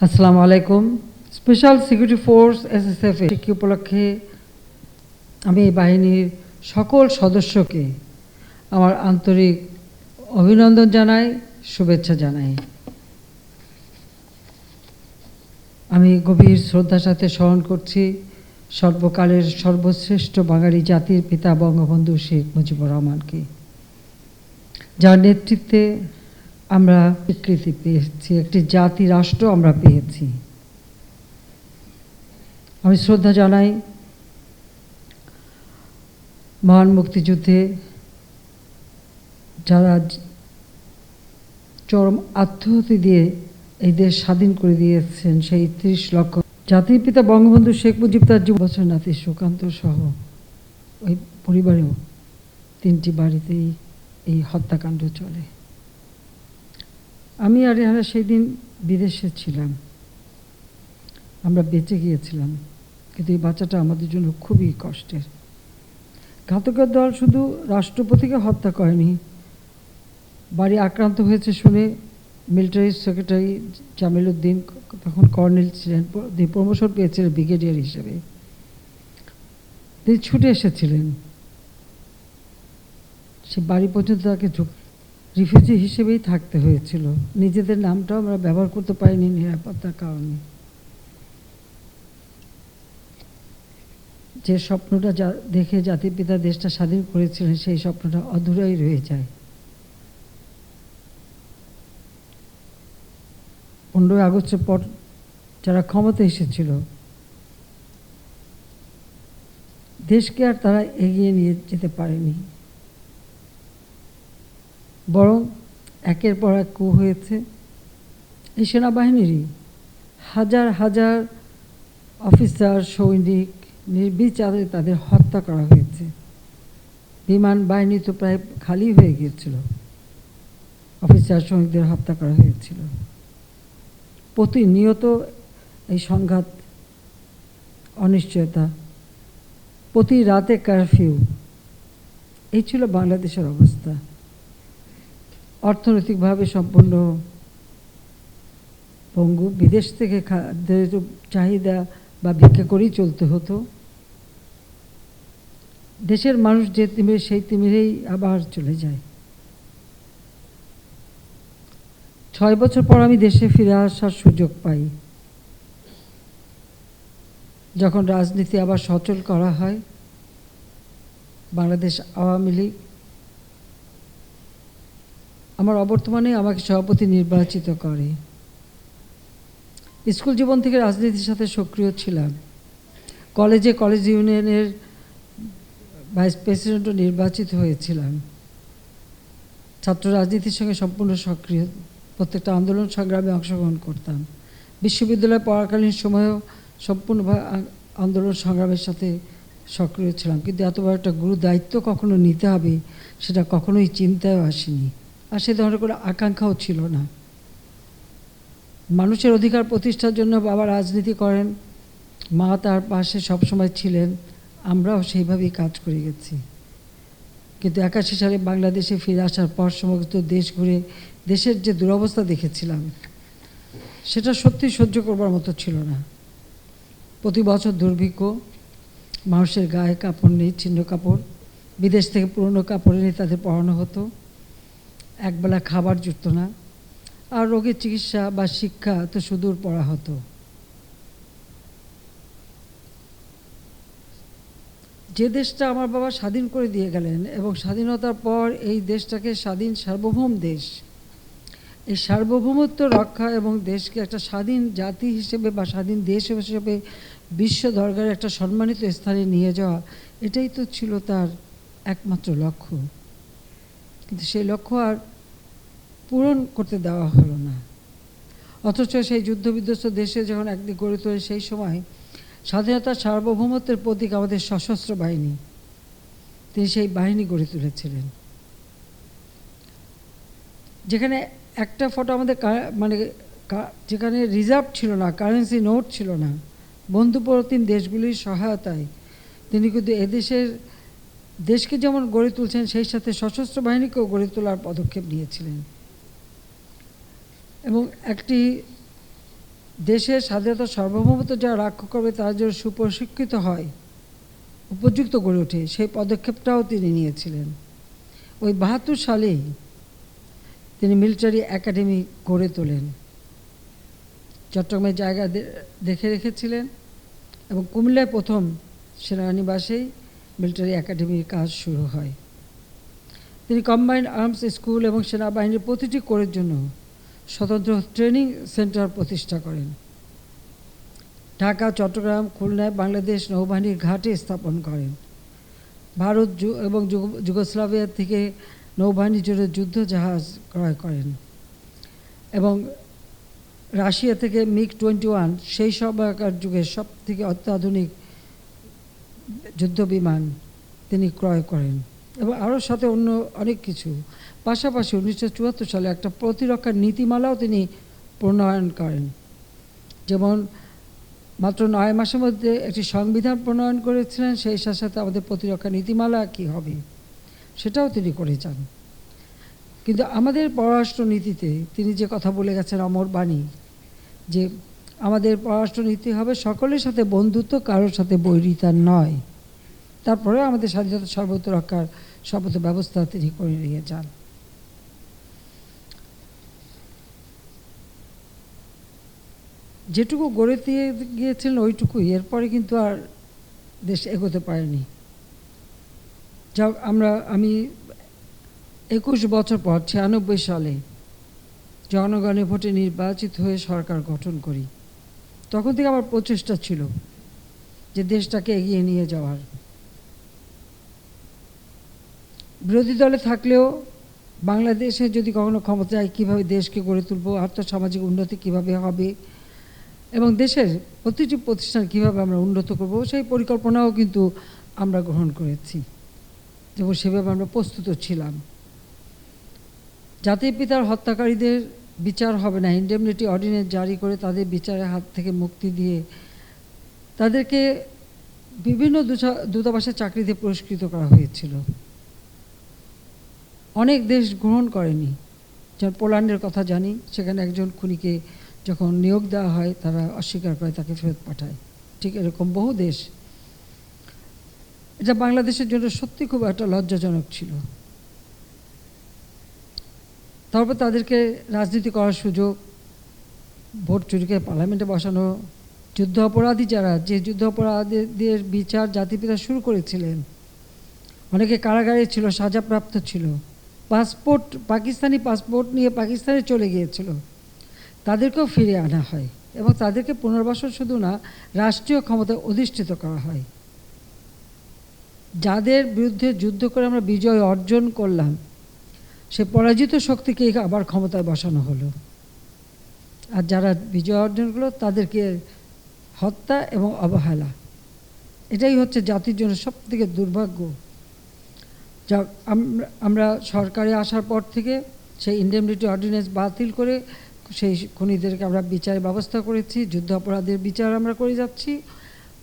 আসসালামু আলাইকুম। Special security force SSF এর কি উপলক্ষে আমি এই বাহিনীর সকল সদস্যকে আমার আন্তরিক অভিনন্দন জানাই, শুভেচ্ছা জানাই। আমি গভীর শ্রদ্ধার সাথে স্মরণ করছি সর্বকালের সর্বশ্রেষ্ঠ বাঙালি জাতির পিতা বঙ্গবন্ধু শেখ মুজিবুর রহমানকে, যার নেতৃত্বে আমরা স্বীকৃতি পেয়েছি, একটি জাতি রাষ্ট্র আমরা পেয়েছি। আমি শ্রদ্ধা জানাই মহান মুক্তিযুদ্ধে যারা চরম আত্মহতি দিয়ে এই দেশ স্বাধীন করে দিয়েছেন, সেই ৩০ লক্ষ জাতির পিতা বঙ্গবন্ধু শেখ মুজিব তার বছর নাতি সুকান্ত সহ ওই পরিবারেও ৩টি বাড়িতেই এই হত্যাকাণ্ড চলে। আমি আর এরা সেই দিন বিদেশে ছিলাম, আমরা বেঁচে গিয়েছিলাম, কিন্তু এই বাচ্চাটা আমাদের জন্য খুবই কষ্টের। ঘাতকের দল শুধু রাষ্ট্রপতিকে হত্যা করেনি, বাড়ি আক্রান্ত হয়েছে শুনে মিলিটারি সেক্রেটারি জামিল উদ্দিন, তখন কর্নেল ছিলেন, প্রমোশন পেয়েছিলেন ব্রিগেডিয়ার হিসেবে, তিনি ছুটে এসেছিলেন। সে বাড়ি পর্যন্ত তাকে রিফিউজি হিসেবেই থাকতে হয়েছিল। নিজেদের নামটাও আমরা ব্যবহার করতে পারিনি নিরাপত্তার কারণে। যে স্বপ্নটা দেখে জাতির পিতা দেশটা স্বাধীন করেছিলেন, সেই স্বপ্নটা অধুরাই রয়ে যায়। 15ই আগস্টের পর যারা ক্ষমতা এসেছিল, দেশকে আর তারা এগিয়ে নিয়ে যেতে পারেনি, বরং একের পর এক কূপ হয়েছে। এই সেনাবাহিনীরই হাজার হাজার অফিসার সৈনিক নির্বিচারে তাদের হত্যা করা হয়েছে। বিমান বাহিনী তো প্রায় খালি হয়ে গিয়েছিল, অফিসার সৈনিকদের হত্যা করা হয়েছিল। প্রতিনিয়ত এই সংঘাত, অনিশ্চয়তা, প্রতি রাতে কারফিউ, এই ছিল বাংলাদেশের অবস্থা। অর্থনৈতিকভাবে সম্পূর্ণ পঙ্গু, বিদেশ থেকে খাদ্যের চাহিদা বা ভিক্ষা করেই চলতে হতো। দেশের মানুষ যে তিমিরে সেই তিমিরেই আবার চলে যায়। 6 বছর পর আমি দেশে ফিরে আসার সুযোগ পাই, যখন রাজনীতি আবার সচল করা হয়। বাংলাদেশ আওয়ামী লীগ আমার অবর্তমানে আমাকে সভাপতি নির্বাচিত করে। স্কুল জীবন থেকে রাজনীতির সাথে সক্রিয় ছিলাম। কলেজ ইউনিয়নের ভাইস প্রেসিডেন্টও নির্বাচিত হয়েছিলাম। ছাত্র রাজনীতির সঙ্গে সম্পূর্ণ সক্রিয়, প্রত্যেকটা আন্দোলন সংগ্রামে অংশগ্রহণ করতাম। বিশ্ববিদ্যালয়ে পড়াকালীন সময়েও সম্পূর্ণভাবে আন্দোলন সংগ্রামের সাথে সক্রিয় ছিলাম, কিন্তু এত বড় একটা গুরু দায়িত্ব কখনো নিতে হবে সেটা কখনোই চিন্তায়ও আসেনি, আর সে ধরনের কোনো আকাঙ্ক্ষাও ছিল না। মানুষের অধিকার প্রতিষ্ঠার জন্য বাবা রাজনীতি করেন, মা তার পাশে সবসময় ছিলেন, আমরাও সেইভাবেই কাজ করে গেছি। কিন্তু 81 সালে বাংলাদেশে ফিরে আসার পর সমস্ত দেশ ঘুরে দেশের যে দুরবস্থা দেখেছিলাম, সেটা সত্যি সহ্য করবার মতো ছিল না। প্রতি বছর দুর্ভিক্ষ, মানুষের গায়ে কাপড় নেই, ছিন্ন কাপড়, বিদেশ থেকে পুরনো কাপড় এনে তাদের পরানো হতো, একবেলা খাবার জুটত না, আর রোগের চিকিৎসা বা শিক্ষা তো সুদূর পড়া হতো। যে দেশটা আমার বাবা স্বাধীন করে দিয়ে গেলেন, এবং স্বাধীনতার পর এই দেশটাকে স্বাধীন সার্বভৌম দেশ, এই সার্বভৌমত্ব রক্ষা এবং দেশকে একটা স্বাধীন জাতি হিসেবে বা স্বাধীন দেশ হিসেবে বিশ্ব দরবারে একটা সম্মানিত স্থানে নিয়ে যাওয়া, এটাই তো ছিল তার একমাত্র লক্ষ্য। কিন্তু সেই লক্ষ্য আর পূরণ করতে দেওয়া হলো না। অথচ সেই যুদ্ধবিধ্বস্ত দেশে যখন একদিন গড়ে তোলে, সেই সময় স্বাধীনতার সার্বভৌমত্বের প্রতীক আমাদের সশস্ত্র বাহিনী, তিনি সেই বাহিনী গড়ে তুলেছিলেন। যেখানে একটা ফটো আমাদের যেখানে রিজার্ভ ছিল না, কারেন্সি নোট ছিল না, বন্ধুপ্রতিম দেশগুলির সহায়তায় তিনি কিন্তু দেশকে যেমন গড়ে তুলছেন, সেই সাথে সশস্ত্র বাহিনীকেও গড়ে তোলার পদক্ষেপ নিয়েছিলেন। এবং একটি দেশের স্বাধীনতা সার্বভৌমত্ব যারা রক্ষা করবে তারা যেন সুপ্রশিক্ষিত হয়, উপযুক্ত গড়ে ওঠে, সেই পদক্ষেপটাও তিনি নিয়েছিলেন। ওই ৭২ সালেই তিনি মিলিটারি একাডেমি গড়ে তোলেন, চট্টগ্রামের জায়গা দেখে রেখেছিলেন এবং কুমিল্লায় প্রথম সেনানিবাসেই মিলিটারি একাডেমির কাজ শুরু হয়। তিনি কম্বাইন্ড আর্মস স্কুল এবং সেনাবাহিনীর প্রতিটি কোরের জন্য স্বতন্ত্র ট্রেনিং সেন্টার প্রতিষ্ঠা করেন। ঢাকা, চট্টগ্রাম, খুলনায় বাংলাদেশ নৌবাহিনীর ঘাটে স্থাপন করেন। ভারত এবং যুগোস্লাভিয়া থেকে নৌবাহিনীর জন্য যুদ্ধ জাহাজ ক্রয় করেন এবং রাশিয়া থেকে MiG-21 সেই সময়কার যুগের সব থেকে অত্যাধুনিক যুদ্ধ বিমান তিনি ক্রয় করেন এবং আরও সাথে অন্য অনেক কিছু। পাশাপাশি 1974 সালে একটা প্রতিরক্ষা নীতিমালাও তিনি প্রণয়ন করেন, যেমন মাত্র 9 মাসের মধ্যে একটি সংবিধান প্রণয়ন করেছিলেন, সেই সাথে সাথে আমাদের প্রতিরক্ষা নীতিমালা কী হবে সেটাও তিনি করে যান। কিন্তু আমাদের পররাষ্ট্র নীতিতে তিনি যে কথা বলে গেছেন অমর বাণী, যে আমাদের পররাষ্ট্র নীতি হবে সকলের সাথে বন্ধুত্ব, কারোর সাথে বৈরিতা নয়। তারপরে আমাদের স্বাধীনতা সার্বভৌমত্ব রক্ষার শপথ ব্যবস্থা তিনি করে নিয়ে যান। যেটুকু গড়ে দিয়ে গিয়েছিলেন ওইটুকুই, এরপরে কিন্তু আর দেশ এগোতে পারেনি। যা আমি 21 বছর পর 96 সালে জনগণের ভোটে নির্বাচিত হয়ে সরকার গঠন করি। তখন থেকে আমার প্রচেষ্টা ছিল যে দেশটাকে এগিয়ে নিয়ে যাওয়ার। বিরোধী দলে থাকলেও বাংলাদেশে যদি কখনো ক্ষমতায় কীভাবে দেশকে গড়ে তুলব, আর্থসামাজিক উন্নতি কীভাবে হবে এবং দেশের প্রতিটি প্রতিষ্ঠান কীভাবে আমরা উন্নত করব, সেই পরিকল্পনাও কিন্তু আমরা গ্রহণ করেছি এবং সেভাবে আমরা প্রস্তুত ছিলাম। জাতির পিতার হত্যাকারীদের বিচার হবে না, ইন্ডেমনিটি অর্ডিন্যান্স জারি করে তাদের বিচারের হাত থেকে মুক্তি দিয়ে তাদেরকে বিভিন্ন দূতাবাসে চাকরিতে পুরস্কৃত করা হয়েছিল। অনেক দেশ গ্রহণ করেনি, যেমন পোল্যান্ডের কথা জানি, সেখানে একজন খুনিকে যখন নিয়োগ দেওয়া হয় তারা অস্বীকার করে তাকে ফেরত পাঠায়। ঠিক এরকম বহু দেশ। এটা বাংলাদেশের জন্য সত্যি খুব একটা লজ্জাজনক ছিল। তারপর তাদেরকে রাজনীতি করার সুযোগ, ভোট চুরিকে পার্লামেন্টে বসানো, যুদ্ধ অপরাধী যারা, যে যুদ্ধ অপরাধীদের বিচার জাতিপিতা শুরু করেছিলেন, অনেকে কারাগারে ছিল, সাজাপ্রাপ্ত ছিল, পাকিস্তানি পাসপোর্ট নিয়ে পাকিস্তানে চলে গিয়েছিল, তাদেরকেও ফিরে আনা হয় এবং তাদেরকে পুনর্বাসন শুধু না, রাষ্ট্রীয় ক্ষমতায় অধিষ্ঠিত করা হয়। যাদের বিরুদ্ধে যুদ্ধ করে আমরা বিজয় অর্জন করলাম, সে পরাজিত শক্তিকে আবার ক্ষমতায় বসানো হলো, আর যারা বিজয় অর্জন করলো তাদেরকে হত্যা এবং অবহেলা। এটাই হচ্ছে জাতির জন্য সবথেকে দুর্ভাগ্য। যা আমরা সরকারে আসার পর থেকে সেই ইন্ডেমনিটি অর্ডিন্যান্স বাতিল করে সেই খুনিদেরকে আমরা বিচারের ব্যবস্থা করেছি, যুদ্ধ অপরাধের বিচার আমরা করে যাচ্ছি।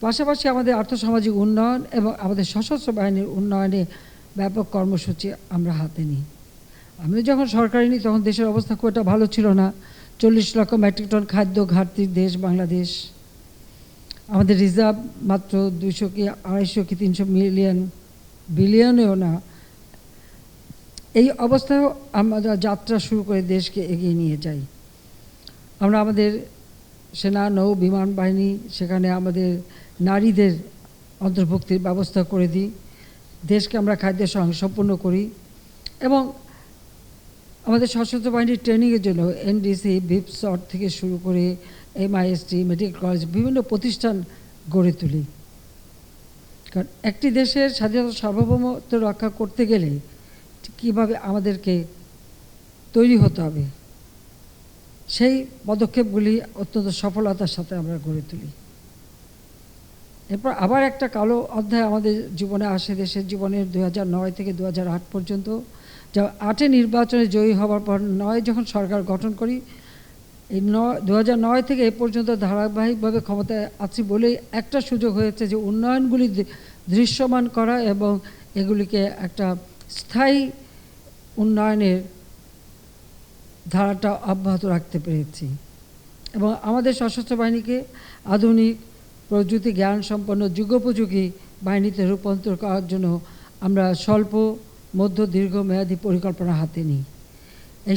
পাশাপাশি আমাদের আর্থসামাজিক উন্নয়ন এবং আমাদের সশস্ত্র বাহিনীর উন্নয়নে ব্যাপক কর্মসূচি আমরা হাতে নিই। আমি যখন সরকারি নিই তখন দেশের অবস্থা খুব একটা ভালো ছিল না। 40 লক্ষ মেট্রিক টন খাদ্য ঘাটতির দেশ বাংলাদেশ। আমাদের রিজার্ভ মাত্র 200 কি 250 কি 300 মিলিয়ন, বিলিয়নেও না। এই অবস্থায়ও আমরা যাত্রা শুরু করে দেশকে এগিয়ে নিয়ে যাই। আমরা আমাদের সেনা, নৌ, বিমান বাহিনী, সেখানে আমাদের নারীদের অন্তর্ভুক্তির ব্যবস্থা করে দিই। দেশকে আমরা খাদ্যের স্বয়ংসম্পূর্ণ করি এবং আমাদের সশস্ত্র বাহিনীর ট্রেনিংয়ের জন্য NDC, বিপসট থেকে শুরু করে MIST, মেডিকেল কলেজ, বিভিন্ন প্রতিষ্ঠান গড়ে তুলি। কারণ একটি দেশের স্বাধীনতা সার্বভৌমত্ব রক্ষা করতে গেলে কীভাবে আমাদেরকে তৈরি হতে হবে, সেই পদক্ষেপগুলি অত্যন্ত সফলতার সাথে আমরা গড়ে তুলি। এরপর আবার একটা কালো অধ্যায় আমাদের জীবনে আসে, দেশের জীবনের 2009 থেকে 2008 পর্যন্ত। যা 8-এ নির্বাচনে জয়ী হওয়ার পর 9 যখন সরকার গঠন করি, এই 2009 থেকে এ পর্যন্ত ধারাবাহিকভাবে ক্ষমতায় আছি বলেই একটা সুযোগ হয়েছে যে উন্নয়নগুলি দৃশ্যমান করা এবং এগুলিকে একটা স্থায়ী উন্নয়নের ধারাটা অব্যাহত রাখতে পেরেছি। এবং আমাদের সশস্ত্র বাহিনীকে আধুনিক প্রযুক্তি জ্ঞান সম্পন্ন যুগোপযোগী বাহিনীতে রূপান্তর করার জন্য আমরা স্বল্প মধ্য দীর্ঘমেয়াদী পরিকল্পনা হাতে নিই।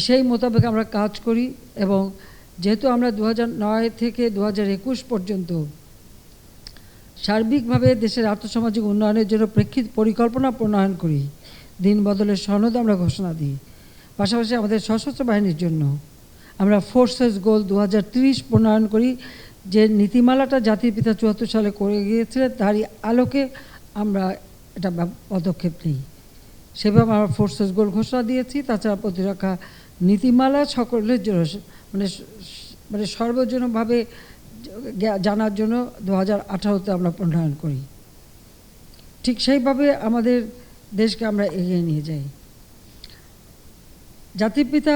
সেই মোতাবেক আমরা কাজ করি এবং যেহেতু আমরা 2009 থেকে 2021 পর্যন্ত সার্বিকভাবে দেশের আর্থসামাজিক উন্নয়নের জন্য প্রেক্ষিত পরিকল্পনা প্রণয়ন করি, দিন বদলের সনদ আমরা ঘোষণা দিই। পাশাপাশি আমাদের সশস্ত্র বাহিনীর জন্য আমরা ফোর্সেস গোল 2030 প্রণয়ন করি, যে নীতিমালাটা জাতির পিতা 74 সালে করে গিয়েছিলেন তারই আলোকে আমরা এটা পদক্ষেপ নিই। সেভাবে আমরা ফোর্সেস গোল ঘোষণা দিয়েছি। তাছাড়া প্রতিরক্ষা নীতিমালা সকলের জন্য মানে সর্বজনভাবে জানার জন্য 2018-তে আমরা প্রণয়ন করি। ঠিক সেইভাবে আমাদের দেশকে আমরা এগিয়ে নিয়ে যাই। জাতির পিতা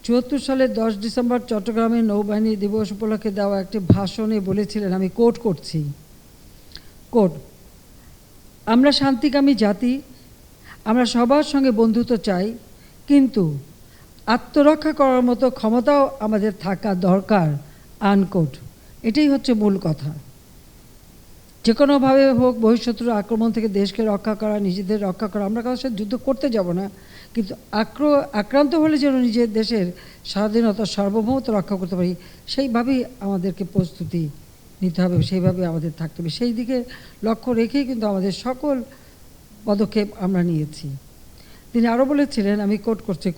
74 সালের 10 ডিসেম্বর চট্টগ্রামে নৌবাহিনী দিবস উপলক্ষে দেওয়া একটি ভাষণে বলেছিলেন, আমি কোট করছি, আমরা শান্তিকামী জাতি, আমরা সবার সঙ্গে বন্ধুত্ব চাই, কিন্তু আত্মরক্ষা করার মতো ক্ষমতাও আমাদের থাকা দরকার, আনকোট। এটাই হচ্ছে মূল কথা। যে কোনোভাবে হোক বহিঃশত্রুর আক্রমণ থেকে দেশকে রক্ষা করা, নিজেদের রক্ষা করা, আমরা কারোর সাথে যুদ্ধ করতে যাব না, কিন্তু আক্রান্ত হলে যেন নিজের দেশের স্বাধীনতা সার্বভৌমত্ব রক্ষা করতে পারি, সেইভাবেই আমাদেরকে প্রস্তুতি নিতে হবে, সেইভাবে আমাদের থাকতে হবে। সেই দিকে লক্ষ্য রেখেই কিন্তু আমাদের সকল পদক্ষেপ আমরা নিয়েছি। তিনি আরও বলেছিলেন, আমি কোট করছি,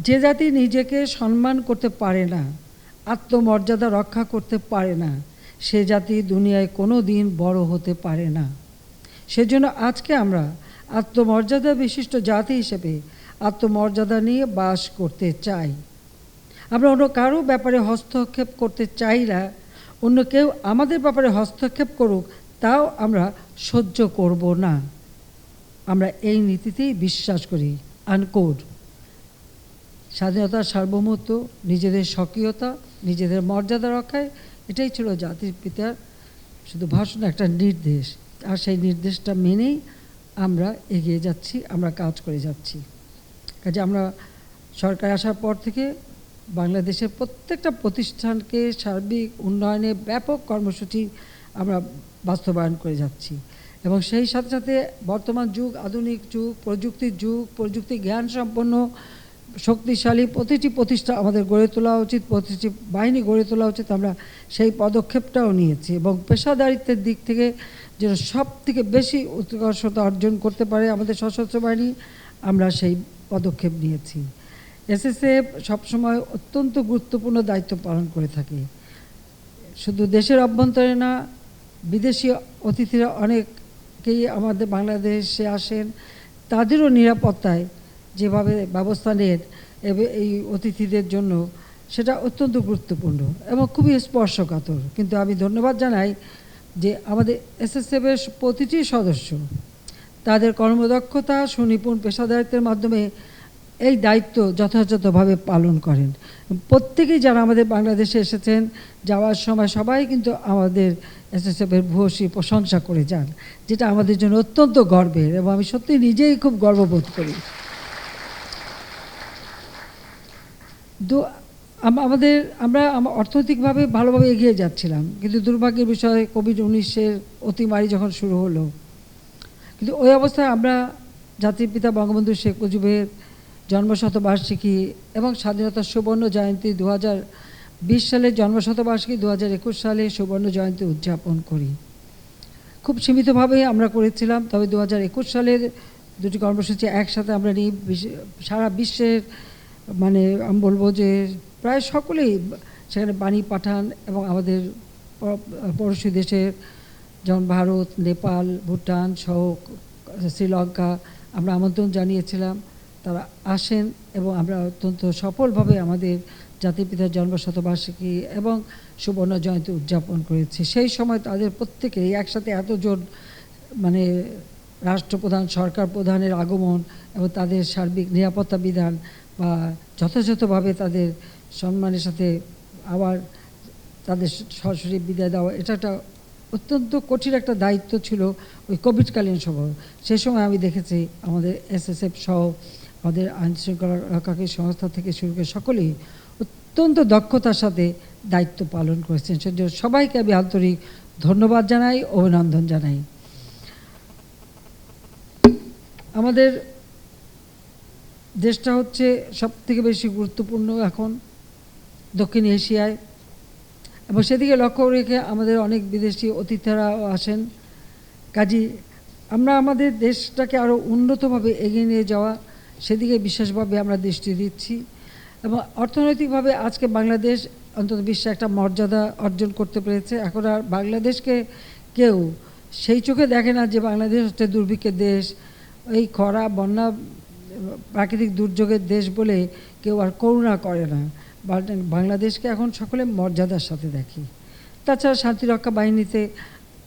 যে জাতি নিজেকে সম্মান করতে পারে না, আত্মমর্যাদা রক্ষা করতে পারে না, সে জাতি দুনিয়ায় কোনো দিন বড় হতে পারে না। সেজন্য আজকে আমরা আত্মমর্যাদা বিশিষ্ট জাতি হিসেবে আত্মমর্যাদা নিয়ে বাস করতে চাই। আমরা অন্য কারো ব্যাপারে হস্তক্ষেপ করতে চাই না, অন্য কেউ আমাদের ব্যাপারে হস্তক্ষেপ করুক তাও আমরা সহ্য করব না। আমরা এই নীতিতেই বিশ্বাস করি, আনকোট। স্বাধীনতার সার্বভৌমত্ব, নিজেদের স্বকীয়তা, নিজেদের মর্যাদা রক্ষায়, এটাই ছিল জাতির পিতার শুধু ভাষণ, একটা নির্দেশ। আর সেই নির্দেশটা মেনেই আমরা এগিয়ে যাচ্ছি, আমরা কাজ করে যাচ্ছি। কাজে আমরা সরকার আসার পর থেকে বাংলাদেশের প্রত্যেকটা প্রতিষ্ঠানকে সার্বিক উন্নয়নে ব্যাপক কর্মসূচি আমরা বাস্তবায়ন করে যাচ্ছি। এবং সেই সাথে সাথে বর্তমান যুগ, আধুনিক যুগ, প্রযুক্তির যুগ, প্রযুক্তি জ্ঞান সম্পন্ন শক্তিশালী প্রতিটি প্রতিষ্ঠান আমাদের গড়ে তোলা উচিত, প্রতিটি বাহিনী গড়ে তোলা উচিত। আমরা সেই পদক্ষেপটাও নিয়েছি এবং পেশাদারিত্বের দিক থেকে যেন সব থেকে বেশি উৎকর্ষতা অর্জন করতে পারে আমাদের সশস্ত্র বাহিনী, আমরা সেই পদক্ষেপ নিয়েছি। এসএসএফ সবসময় অত্যন্ত গুরুত্বপূর্ণ দায়িত্ব পালন করে থাকে। শুধু দেশের অভ্যন্তরে না, বিদেশি অতিথিরা অনেকেই আমাদের বাংলাদেশে আসেন, তাদেরও নিরাপত্তায় যেভাবে ব্যবস্থা নেন এই অতিথিদের জন্য, সেটা অত্যন্ত গুরুত্বপূর্ণ এবং খুবই স্পর্শকাতর। কিন্তু আমি ধন্যবাদ জানাই যে আমাদের এসএসএফের প্রতিটি সদস্য তাদের কর্মদক্ষতা, সুনিপুণ পেশাদারিত্বের মাধ্যমে এই দায়িত্ব যথাযথভাবে পালন করেন। প্রত্যেকেই যারা আমাদের বাংলাদেশে এসেছেন, যাওয়ার সময় সবাই কিন্তু আমাদের এসএসএফের ভূয়সী প্রশংসা করে যান, যেটা আমাদের জন্য অত্যন্ত গর্বের এবং আমি সত্যি নিজেই খুব গর্ববোধ করি। আমরা অর্থনৈতিকভাবে ভালোভাবে এগিয়ে যাচ্ছিলাম, কিন্তু দুর্ভাগ্যের বিষয় কোভিড-19-এর অতিমারি যখন শুরু হলো, কিন্তু ওই অবস্থায় আমরা জাতির পিতা বঙ্গবন্ধু শেখ মুজিবের জন্মশতবার্ষিকী এবং স্বাধীনতার সুবর্ণ জয়ন্তী 2020 সালের জন্মশতবার্ষিকী, 2021 সালে সুবর্ণ জয়ন্তী উদযাপন করি। খুব সীমিতভাবে আমরা করেছিলাম, তবে 2021 সালের দুটি কর্মসূচি একসাথে আমরা নিয়ে সারা বিশ্বের, মানে আমি বলবো যে প্রায় সকলেই সেখানে বাণী পাঠান এবং আমাদের পড়োশী দেশের যেমন ভারত, নেপাল, ভুটান সহ শ্রীলঙ্কা আমরা আমন্ত্রণ জানিয়েছিলাম, তারা আসেন এবং আমরা অত্যন্ত সফলভাবে আমাদের জাতির পিতার জন্মশতবার্ষিকী এবং সুবর্ণ জয়ন্তী উদযাপন করেছি। সেই সময় তাদের প্রত্যেকেই একসাথে এতজন, মানে রাষ্ট্রপ্রধান, সরকার প্রধানের আগমন এবং তাদের সার্বিক নিরাপত্তা বিধান বা যথাযথভাবে তাদের সম্মানের সাথে আবার তাদের সরাসরি বিদায় দেওয়া, এটা একটা অত্যন্ত কঠিন একটা দায়িত্ব ছিল ওই কোভিডকালীন সময়। সেই সময় আমি দেখেছি আমাদের এসএসএফ সহ আমাদের আইনশৃঙ্খলা রক্ষাকারী সংস্থা থেকে শুরু করে সকলেই অত্যন্ত দক্ষতার সাথে দায়িত্ব পালন করেছেন। সেজন্য সবাইকে আমি আন্তরিক ধন্যবাদ জানাই, অভিনন্দন জানাই। আমাদের দেশটা হচ্ছে সবথেকে বেশি গুরুত্বপূর্ণ এখন দক্ষিণ এশিয়ায়, এবং সেদিকে লক্ষ্য রেখে আমাদের অনেক বিদেশি অতিথিরাও আসেন। কাজী আমরা আমাদের দেশটাকে আরও উন্নতভাবে এগিয়ে নিয়ে যাওয়া, সেদিকে বিশেষভাবে আমরা দৃষ্টি দিচ্ছি। এবং অর্থনৈতিকভাবে আজকে বাংলাদেশ অন্তত বিশ্বে একটা মর্যাদা অর্জন করতে পেরেছে। এখন আর বাংলাদেশকে কেউ সেই চোখে দেখে না যে বাংলাদেশ হচ্ছে দুর্ভিক্ষের দেশ, এই খরা, বন্যা, প্রাকৃতিক দুর্যোগের দেশ বলে কেউ আর করুণা করে না। বাংলাদেশকে এখন সকলে মর্যাদার সাথে দেখি। তাছাড়া শান্তিরক্ষা বাহিনীতে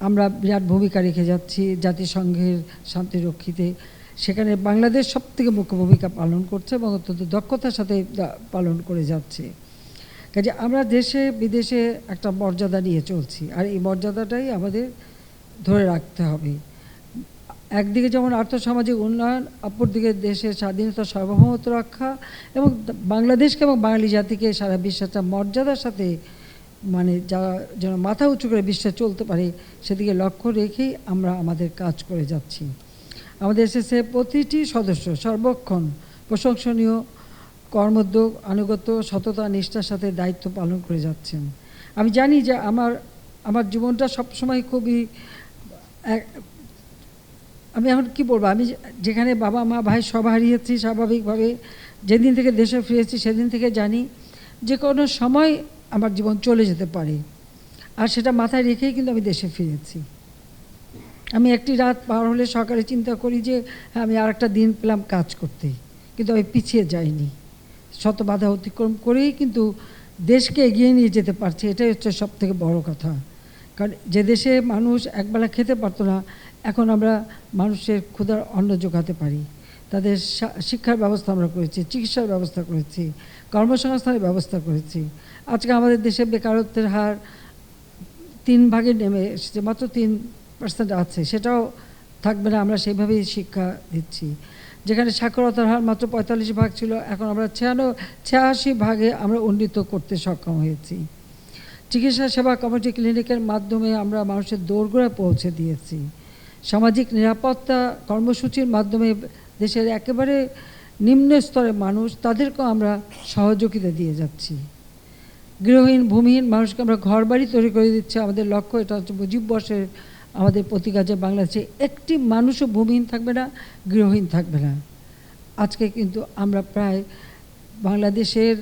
আমরা বিরাট ভূমিকা রেখে যাচ্ছি জাতিসংঘের শান্তিরক্ষীতে। সেখানে বাংলাদেশ সবথেকে মুখ্য ভূমিকা পালন করছে এবং অত্যন্ত দক্ষতার সাথে পালন করে যাচ্ছে। কাজে আমরা দেশে বিদেশে একটা মর্যাদা নিয়ে চলছি, আর এই মর্যাদাটাই আমাদের ধরে রাখতে হবে। একদিকে যেমন আর্থসামাজিক উন্নয়ন, অপরদিকে দেশের স্বাধীনতা, সার্বভৌমত্ব রক্ষা এবং বাংলাদেশকে এবং বাঙালি জাতিকে সারা বিশ্বে একটা মর্যাদার সাথে যা যেন মাথা উঁচু করে বিশ্বে চলতে পারে, সেদিকে লক্ষ্য রেখেই আমরা আমাদের কাজ করে যাচ্ছি। আমাদের এসএসএ প্রতিটি সদস্য সর্বক্ষণ প্রশংসনীয় কর্মোদ্যোগ, আনুগত্য, সততা, নিষ্ঠার সাথে দায়িত্ব পালন করে যাচ্ছেন। আমি জানি যে আমার জীবনটা সবসময় খুবই, আমি এখন কী বলবো, আমি যেখানে বাবা মা ভাই সব হারিয়েছি, স্বাভাবিকভাবে যেদিন থেকে দেশে ফিরেছি সেদিন থেকে জানি যে কোনো সময় আমার জীবন চলে যেতে পারে, আর সেটা মাথায় রেখেই কিন্তু আমি দেশে ফিরেছি। আমি একটি রাত পার হলে সকালে চিন্তা করি যে আমি আর একটা দিন পেলাম কাজ করতে, কিন্তু আমি পিছিয়ে যাইনি। শত বাধা অতিক্রম করেই কিন্তু দেশকে এগিয়ে নিয়ে যেতে পারছি, এটাই হচ্ছে সবথেকে বড় কথা। কারণ যে দেশে মানুষ একবেলা খেতে পারতো না, এখন আমরা মানুষের ক্ষুধার অন্ন জোগাতে পারি। তাদের শিক্ষার ব্যবস্থা আমরা করেছি, চিকিৎসার ব্যবস্থা করেছি, কর্মসংস্থানের ব্যবস্থা করেছি। আজকে আমাদের দেশে বেকারত্বের হার 3 ভাগে নেমে এসেছে, মাত্র 3% আছে, সেটাও থাকবে না। আমরা সেইভাবেই শিক্ষা দিচ্ছি। যেখানে সাক্ষরতার হার মাত্র 45 ভাগ ছিল, এখন আমরা 86 ভাগে আমরা উন্নীত করতে সক্ষম হয়েছি। চিকিৎসা সেবা কমিউনিটি ক্লিনিকের মাধ্যমে আমরা মানুষের দোরগোড়ায় পৌঁছে দিয়েছি। সামাজিক নিরাপত্তা কর্মসূচির মাধ্যমে দেশের একেবারে নিম্ন স্তরের মানুষ, তাদেরকেও আমরা সহযোগিতা দিয়ে যাচ্ছি। গৃহহীন ভূমিহীন মানুষকে আমরা ঘরবাড়ি তৈরি করে দিচ্ছি। আমাদের লক্ষ্য, এটা হচ্ছে মুজিব বর্ষের আমাদের প্রতিজ্ঞা যে বাংলাদেশে একটি মানুষও ভূমিহীন থাকবে না, গৃহহীন থাকবে না। আজকে কিন্তু আমরা প্রায় বাংলাদেশের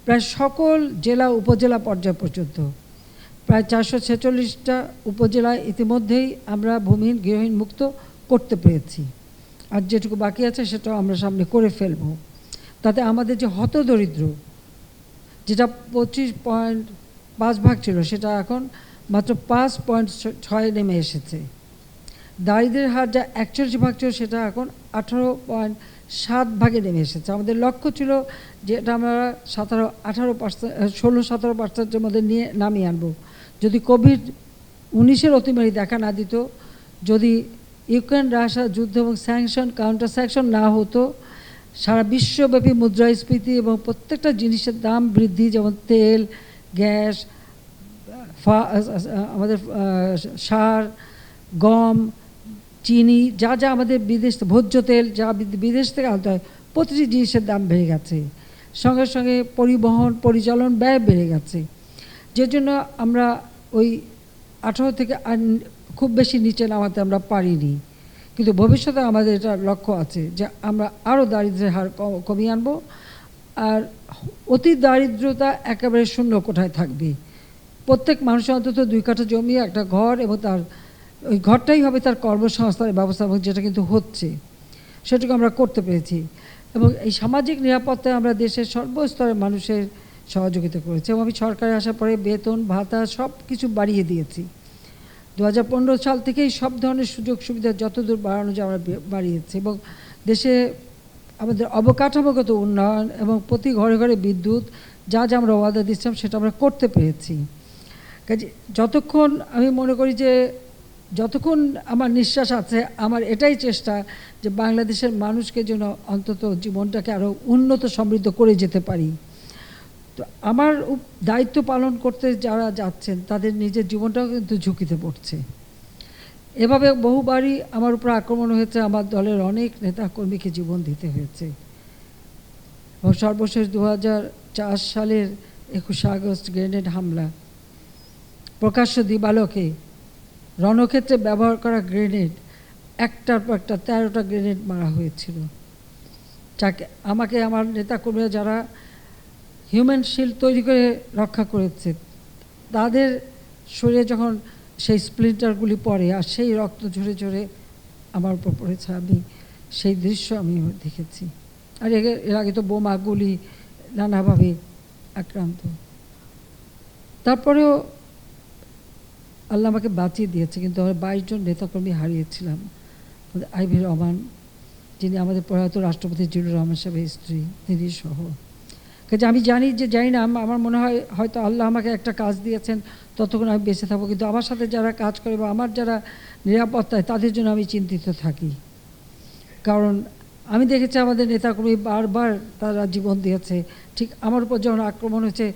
প্রায় সকল জেলা উপজেলা পর্যায় পর্যন্ত প্রায় 446টা উপজেলায় ইতিমধ্যেই আমরা ভূমিহীন গৃহহীন মুক্ত করতে পেরেছি। আর যেটুকু বাকি আছে সেটাও আমরা সামনে করে ফেলব। তাতে আমাদের যে হতদরিদ্র, যেটা 25.5 ভাগ ছিল, সেটা এখন মাত্র 5.6 নেমে এসেছে। দারিদ্রের হার যা 41 ভাগ ছিল, সেটা এখন 18.7 ভাগে নেমে এসেছে। আমাদের লক্ষ্য ছিল যে এটা আমরা 16-17% মধ্যে নিয়ে নামিয়ে আনবো, যদি কোভিড-19 অতিমারি দেখা না দিত, যদি ইউক্রেন রাশিয়া যুদ্ধ এবং স্যাংশন কাউন্টার স্যাংশন না হতো, সারা বিশ্বব্যাপী মুদ্রাস্ফীতি এবং প্রত্যেকটা জিনিসের দাম বৃদ্ধি, যেমন তেল, গ্যাস, আমাদের সার, গম, চিনি, যা যা আমাদের বিদেশ, ভোজ্য তেল যা বিদেশ থেকে আনতে হয়, প্রতিটি জিনিসের দাম বেড়ে গেছে। সঙ্গে সঙ্গে পরিবহন পরিচালন ব্যয় বেড়ে গেছে, যে জন্য আমরা ওই 18 থেকে খুব বেশি নিচে নামাতে আমরা পারিনি। কিন্তু ভবিষ্যতে আমাদের এটা লক্ষ্য আছে যে আমরা আরও দারিদ্র্যের হার কমিয়ে আনবো, আর অতি দারিদ্রতা একেবারে শূন্য কোঠায় থাকবে। প্রত্যেক মানুষের অন্তত 2 কাঠা জমি, একটা ঘর, এবং তার ওই ঘরটাই হবে তার কর্মসংস্থানের ব্যবস্থা, এবং যেটা কিন্তু হচ্ছে, সেটুকু আমরা করতে পেরেছি। এবং এই সামাজিক নিরাপত্তায় আমরা দেশের সর্বস্তরের মানুষের সহযোগিতা করেছি, এবং আমি সরকারে আসার পরে বেতন ভাতা সব কিছু বাড়িয়ে দিয়েছি। 2015 সাল থেকেই সব ধরনের সুযোগ সুবিধা যতদূর বাড়ানো যায় আমরা বাড়িয়েছি, এবং দেশে আমাদের অবকাঠামোগত উন্নয়ন এবং প্রতি ঘরে ঘরে বিদ্যুৎ, যা যা আমরা ওয়াদা দিচ্ছিলাম সেটা আমরা করতে পেরেছি। কাজে যতক্ষণ আমি মনে করি যে যতক্ষণ আমার নিঃশ্বাস আছে, আমার এটাই চেষ্টা যে বাংলাদেশের মানুষকে যেন অন্তত জীবনটাকে আরও উন্নত সমৃদ্ধ করে যেতে পারি। তো তো আমার দায়িত্ব পালন করতে যারা যাচ্ছেন তাদের নিজের জীবনটাও কিন্তু ঝুঁকিতে পড়ছে। এভাবে বহুবারই আমার উপর আক্রমণ হয়েছে, আমার দলের অনেক নেতাকর্মীকে জীবন দিতে হয়েছে। এবং সর্বশেষ 2004 সালের 21 আগস্ট গ্রেনেড হামলা, প্রকাশ্য দিবালোকে রণক্ষেত্রে ব্যবহার করা গ্রেনেড, একটার পর একটা 13টা গ্রেনেড মারা হয়েছিল। যাকে আমাকে আমার নেতাকর্মীরা যারা হিউম্যান শিল্ড তৈরি করে রক্ষা করেছে, তাদের শরীরে যখন সেই স্প্লিন্টারগুলি পড়ে আর সেই রক্ত ঝরে ঝরে আমার উপর পড়েছে, আমি সেই দৃশ্য আমি দেখেছি। আর এর আগে তো বোমা গুলি নানাভাবে আক্রান্ত। তারপরেও আল্লাহ আমাকে বাঁচিয়ে দিয়েছে, কিন্তু আমরা 22 জন নেতাকর্মী হারিয়েছিলাম। আইভি রহমান, যিনি আমাদের প্রয়াত রাষ্ট্রপতি জিল্লুর রহমান সাহেবের স্ত্রী, তিনি সহ। কাজে আমি জানি না, আমার মনে হয় হয়তো আল্লাহ আমাকে একটা কাজ দিয়েছেন, ততক্ষণ আমি বেঁচে থাকবো, কিন্তু আমার সাথে যারা কাজ করে বা আমার যারা নিরাপত্তায়, তাদের জন্য আমি চিন্তিত থাকি। কারণ আমি দেখেছি আমাদের নেতাকর্মী বারবার তারা জীবন দিয়েছে। ঠিক আমার উপর যখন আক্রমণ হয়েছে,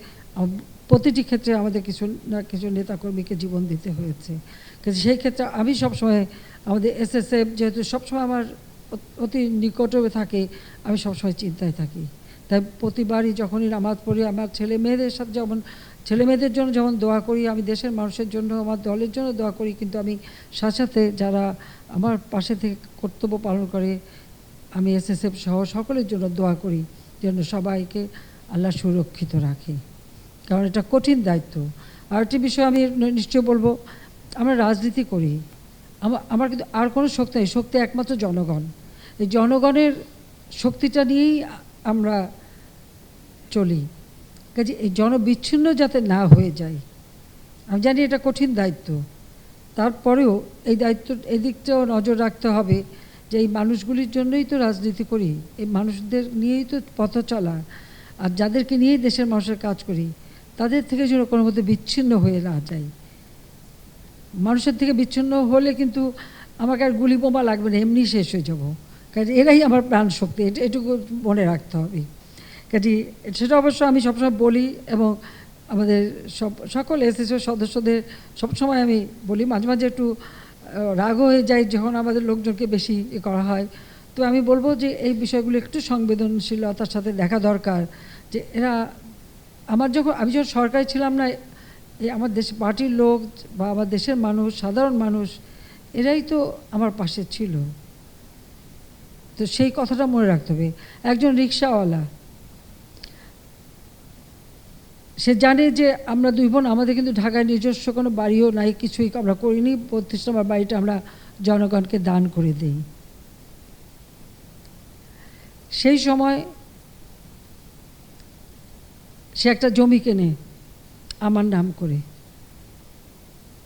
প্রতিটি ক্ষেত্রে আমাদের কিছু না কিছু নেতাকর্মীকে জীবন দিতে হয়েছে। কিন্তু সেই ক্ষেত্রে আমি সবসময় আমাদের এসএসএফ যেহেতু সবসময় আমার অতি নিকটে থাকে, আমি সবসময় চিন্তায় থাকি। তাই প্রতিবারই যখনই নামাজ পড়ি, আমার ছেলে মেয়েদের সাথে ছেলে মেয়েদের জন্য যেমন দোয়া করি, আমি দেশের মানুষের জন্য, আমার দলের জন্য দোয়া করি, কিন্তু আমি সাথে সাথে যারা আমার পাশে থেকে কর্তব্য পালন করে, আমি এসএসএফ সহ সকলের জন্য দোয়া করি যেন সবাইকে আল্লাহ সুরক্ষিত রাখে, কারণ এটা কঠিন দায়িত্ব। আর একটি বিষয় আমি নিশ্চয় বলবো, আমরা রাজনীতি করি, আমার কিন্তু আর কোনো শক্তি নেই, শক্তি একমাত্র জনগণ। এই জনগণের শক্তিটা নিয়েই আমরা চলি। কাজে এই জনবিচ্ছিন্ন যাতে না হয়ে যায়, আমি জানি এটা কঠিন দায়িত্ব, তারপরেও এই দায়িত্ব এদিকটাও নজর রাখতে হবে যে এই মানুষগুলির জন্যই তো রাজনীতি করি, এই মানুষদের নিয়েই তো পথ চলা, আর যাদেরকে নিয়েই দেশের মানুষের কাজ করি, তাদের থেকে যেন কোনো মধ্যে বিচ্ছিন্ন হয়ে না যায়। মানুষের থেকে বিচ্ছিন্ন হলে কিন্তু আমাকে আর গুলি বোমা লাগবে না, এমনি শেষ হয়ে যাব। কাজে এরাই আমার প্রাণ শক্তি, এটুকু মনে রাখতে হবে। কাজে সেটা অবশ্য আমি সবসময় বলি, এবং আমাদের সকল এসএসএফ সদস্যদের সবসময় আমি বলি। মাঝে মাঝে একটু রাগ হয়ে যায় যখন আমাদের লোকজনকে বেশি করা হয়, তো আমি বলবো যে এই বিষয়গুলো একটু সংবেদনশীলতার সাথে দেখা দরকার। যে এরা আমি যখন সরকারি ছিলাম না, এই আমার দেশ পার্টির লোক বা আমার দেশের মানুষ, সাধারণ মানুষ, এরাই তো আমার পাশে ছিল। তো সেই কথাটা মনে রাখতে হবে। একজন রিক্সাওয়ালা, সে জানে যে আমরা দুই বোন, আমাদের কিন্তু ঢাকায় নিজস্ব কোনো বাড়িও নাই, কিছুই আমরা করিনি। 32 নম্বর বাড়িটা আমরা জনগণকে দান করে দিই। সেই সময় সে একটা জমি কেনে আমার নাম করে।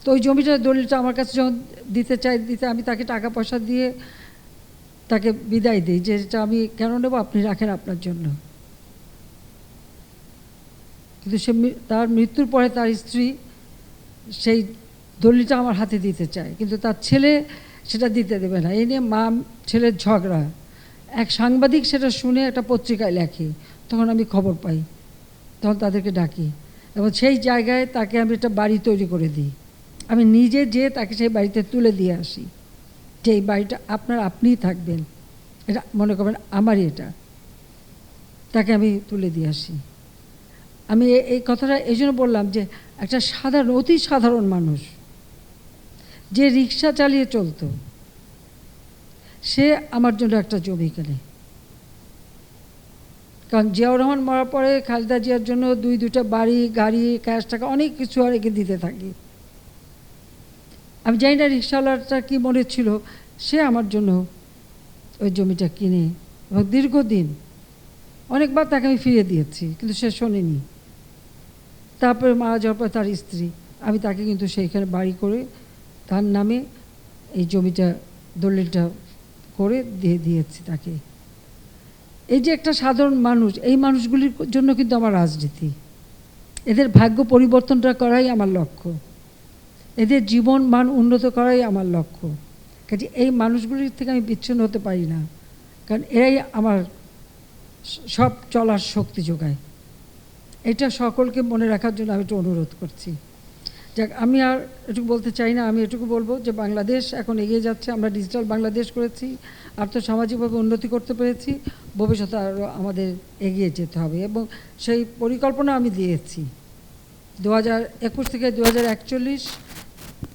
তো ওই জমিটার দলিলটা আমার কাছে যখন দিতে আমি তাকে টাকা পয়সা দিয়ে তাকে বিদায় দিই, যে এটা আমি কেন নেব, আপনি রাখেন আপনার জন্য। কিন্তু তার মৃত্যুর পরে তার স্ত্রী সেই দলিলটা আমার হাতে দিতে চায়, কিন্তু তার ছেলে সেটা দিতে দেবে না। এই নিয়ে মা ছেলের ঝগড়া। এক সাংবাদিক সেটা শুনে একটা পত্রিকায় লেখে, তখন আমি খবর পাই, তখন তাদেরকে ডাকি এবং সেই জায়গায় তাকে আমি একটা বাড়ি তৈরি করে দিই। আমি নিজে যেয়ে তাকে সেই বাড়িতে তুলে দিয়ে আসি, যে এই বাড়িটা আপনিই থাকবেন, এটা মনে করবেন আমারই, এটা তাকে আমি তুলে দিয়ে আসি। আমি এই কথাটা এই জন্য বললাম যে একটা অতি সাধারণ মানুষ যে রিক্সা চালিয়ে চলতো, সে আমার জন্য একটা জমি কেনে। কারণ জিয়াউর রহমান মরার পরে খালেদা জিয়ার জন্য দুইটা বাড়ি, গাড়ি, ক্যাশ টাকা, অনেক কিছু অনেকে দিতে থাকি। আমি জানি না রিক্সাওয়ালাটা কী মনে ছিল, সে আমার জন্য ওই জমিটা কিনে, এবং দীর্ঘদিন অনেকবার তাকে আমি ফিরিয়ে দিয়েছি, কিন্তু সে শোনেনি। তারপরে মারা যাওয়ার পর তার স্ত্রী, আমি তাকে কিন্তু সেইখানে বাড়ি করে তার নামে এই জমিটা দলিলটা করে দিয়েছি তাকে। এই যে একটা সাধারণ মানুষ, এই মানুষগুলির জন্য কিন্তু আমার রাজনীতি, এদের ভাগ্য পরিবর্তনটা করাই আমার লক্ষ্য, এদের জীবন মান উন্নত করাই আমার লক্ষ্য। কাজে এই মানুষগুলির থেকে আমি বিচ্ছিন্ন হতে পারি না, কারণ এরাই আমার সব চলার শক্তি যোগায়। এটা সকলকে মনে রাখার জন্য আমি একটু অনুরোধ করছি। যাক, আমি আর এটুকু বলতে চাই না, আমি এটুকু বলবো যে বাংলাদেশ এখন এগিয়ে যাচ্ছে, আমরা ডিজিটাল বাংলাদেশ করেছি, আর্থসামাজিকভাবে উন্নতি করতে পেরেছি, ভবিষ্যতে আরও আমাদের এগিয়ে যেতে হবে এবং সেই পরিকল্পনা আমি দিয়েছি 2021 থেকে 2041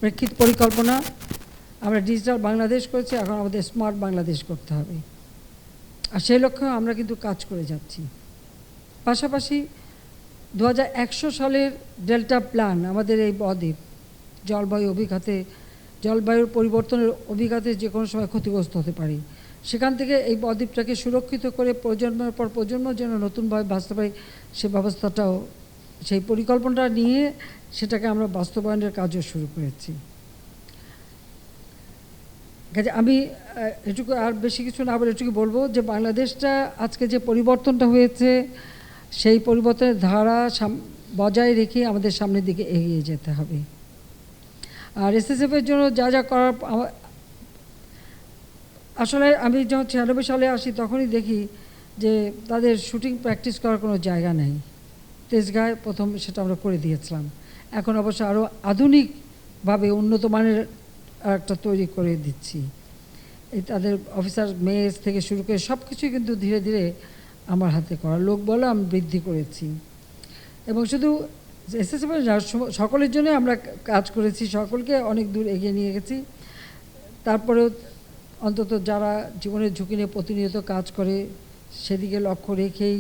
প্রেক্ষিত পরিকল্পনা। আমরা ডিজিটাল বাংলাদেশ করেছি, এখন আমাদের স্মার্ট বাংলাদেশ করতে হবে, আর সেই লক্ষ্যে আমরা কিন্তু কাজ করে যাচ্ছি। পাশাপাশি 2100 সালের ডেল্টা প্ল্যান, আমাদের এই বদ্বীপ জলবায়ুর পরিবর্তনের অভিঘাতে যে কোনো সময় ক্ষতিগ্রস্ত হতে পারে, সেখান থেকে এই বদ্বীপটাকে সুরক্ষিত করে প্রজন্মের পর প্রজন্ম যেন নতুনভাবে বাঁচতে পারে, সে ব্যবস্থাটাও, সেই পরিকল্পনাটা নিয়ে সেটাকে আমরা বাস্তবায়নের কাজও শুরু করেছি। কাজে আমি এটুকু আর বেশি কিছু না বলে এটুকু বলবো যে বাংলাদেশটা আজকে যে পরিবর্তনটা হয়েছে, সেই পরিবর্তনের ধারা বজায় রেখে আমাদের সামনের দিকে এগিয়ে যেতে হবে। আর এসএসএফের জন্য যা যা করার, আসলে আমি যখন 96 সালে আসি তখনই দেখি যে তাদের শুটিং প্র্যাকটিস করার কোনো জায়গা নেই। তেজগাঁয় প্রথম সেটা আমরা করে দিয়েছিলাম। এখন অবশ্য আরও আধুনিকভাবে উন্নত মানের একটা তৈরি করে দিচ্ছি। এই তাদের অফিসার মেস থেকে শুরু করে সব কিছুই কিন্তু ধীরে ধীরে আমার হাতে করা, লোক বলে আমি বৃদ্ধি করেছি। এবং শুধু এসএসএফ সকলের জন্য আমরা কাজ করেছি, সকলকে অনেক দূর এগিয়ে নিয়ে গেছি। তারপরেও অন্তত যারা জীবনের ঝুঁকি নিয়ে প্রতিনিয়ত কাজ করে, সেদিকে লক্ষ্য রেখেই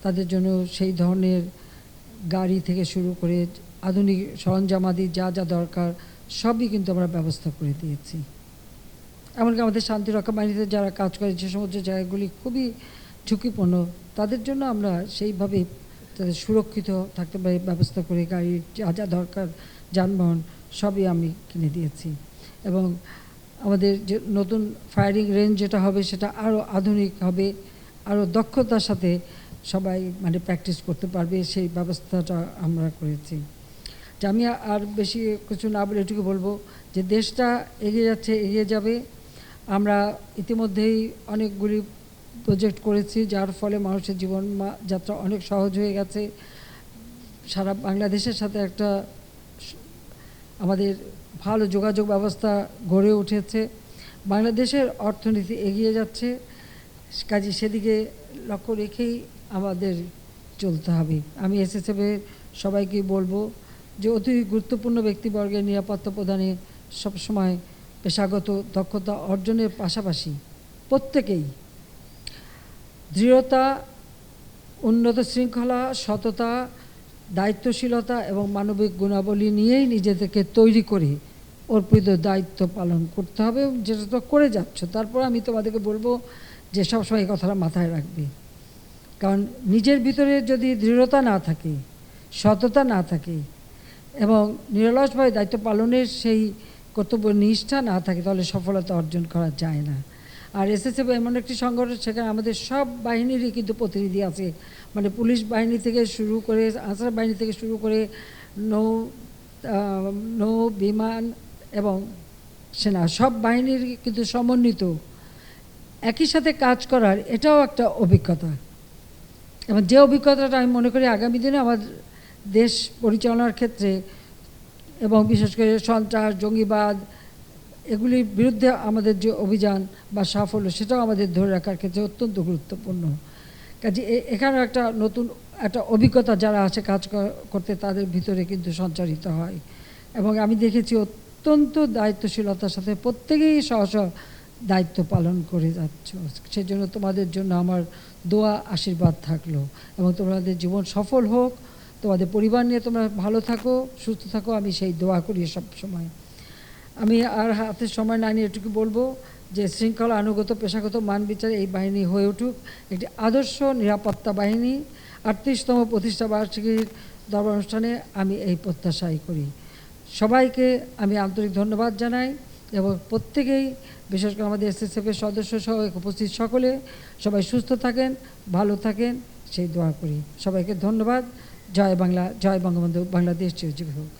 তাদের জন্য সেই ধরনের গাড়ি থেকে শুরু করে আধুনিক সরঞ্জামাদি যা যা দরকার সবই কিন্তু আমরা ব্যবস্থা করে দিয়েছি। এমনকি আমাদের শান্তিরক্ষা বাহিনীতে যারা কাজ করে, যে সমস্ত জায়গাগুলি খুবই ঝুঁকিপূর্ণ, তাদের জন্য আমরা সেইভাবে তাদের সুরক্ষিত থাকতে পারি ব্যবস্থা করে, গাড়ির যা যা দরকার যানবাহন সবই আমি কিনে দিয়েছি। এবং আমাদের যে নতুন ফায়ারিং রেঞ্জ যেটা হবে সেটা আরও আধুনিক হবে, আরও দক্ষতার সাথে সবাই মানে প্র্যাকটিস করতে পারবে, সেই ব্যবস্থাটা আমরা করেছি। যে আমি আর বেশি কিছু না বলে এটুকু বলবো যে দেশটা এগিয়ে যাচ্ছে, এগিয়ে যাবে। আমরা ইতিমধ্যেই অনেকগুলি প্রজেক্ট করেছি, যার ফলে মানুষের জীবন যাত্রা অনেক সহজ হয়ে গেছে। সারা বাংলাদেশের সাথে একটা আমাদের ভালো যোগাযোগ ব্যবস্থা গড়ে উঠেছে। বাংলাদেশের অর্থনীতি এগিয়ে যাচ্ছে, কাজে সেদিকে লক্ষ্য রেখেই আমাদের চলতে হবে। আমি এসএসএফের সবাইকে বলবো যে অতি গুরুত্বপূর্ণ ব্যক্তিবর্গের নিরাপত্তা প্রদানে সবসময় পেশাগত দক্ষতা অর্জনের পাশাপাশি প্রত্যেকেই দৃঢ়তা, উন্নত শৃঙ্খলা, সততা, দায়িত্বশীলতা এবং মানবিক গুণাবলী নিয়েই নিজেদেরকে তৈরি করে অর্পিত দায়িত্ব পালন করতে হবে, যেটা তো করে যাচ্ছ। তারপর আমি তোমাদেরকে বলবো যে সবসময় এই কথাটা মাথায় রাখবে, কারণ নিজের ভিতরে যদি দৃঢ়তা না থাকে, সততা না থাকে এবং নিরলসভাবে দায়িত্ব পালনের সেই কর্তব্য নিষ্ঠা না থাকে, তাহলে সফলতা অর্জন করা যায় না। আর এসএসএফ এমন একটি সংগঠন, সেখানে আমাদের সব বাহিনীরই কিন্তু প্রতিনিধি আছে, মানে পুলিশ বাহিনী থেকে শুরু করে, আনসার বাহিনী থেকে শুরু করে নৌ বিমান এবং সেনা, সব বাহিনীর কিন্তু সমন্বিত একই সাথে কাজ করার এটাও একটা অভিজ্ঞতা। এবং যে অভিজ্ঞতাটা আমি মনে করি আগামী দিনে আমার দেশ পরিচালনার ক্ষেত্রে এবং বিশেষ করে সন্ত্রাস, জঙ্গিবাদ এগুলির বিরুদ্ধে আমাদের যে অভিযান বা সাফল্য, সেটাও আমাদের ধরে রাখার ক্ষেত্রে অত্যন্ত গুরুত্বপূর্ণ। কাজে এখানে একটা নতুন একটা অভিজ্ঞতা যারা আছে কাজ করতে, তাদের ভিতরে কিন্তু সঞ্চারিত হয়। এবং আমি দেখেছি অত্যন্ত দায়িত্বশীলতার সাথে প্রত্যেকেই স্ব দায়িত্ব পালন করে যাচ্ছ। সেজন্য তোমাদের জন্য আমার দোয়া আশীর্বাদ থাকলো, এবং তোমাদের জীবন সফল হোক, তোমাদের পরিবার নিয়ে তোমরা ভালো থাকো, সুস্থ থাকো, আমি সেই দোয়া করি সব সময়। আমি আর হাতে সময় না নিয়ে এটুকু বলবো যে শৃঙ্খলা, আনুগত, পেশাগত মান বিচারে এই বাহিনী হয়ে উঠুক একটি আদর্শ নিরাপত্তা বাহিনী। 38তম প্রতিষ্ঠা বার্ষিকীর দরবার অনুষ্ঠানে আমি এই প্রত্যাশাই করি। সবাইকে আমি আন্তরিক ধন্যবাদ জানাই, এবং প্রত্যেকেই, বিশেষ করে আমাদের এসএসএফের সদস্য সহ উপস্থিত সকলে সবাই সুস্থ থাকেন, ভালো থাকেন, সেই দোয়া করি। সবাইকে ধন্যবাদ। জয় বাংলা, জয় বঙ্গবন্ধু, বাংলাদেশ চিরজীবী হোক।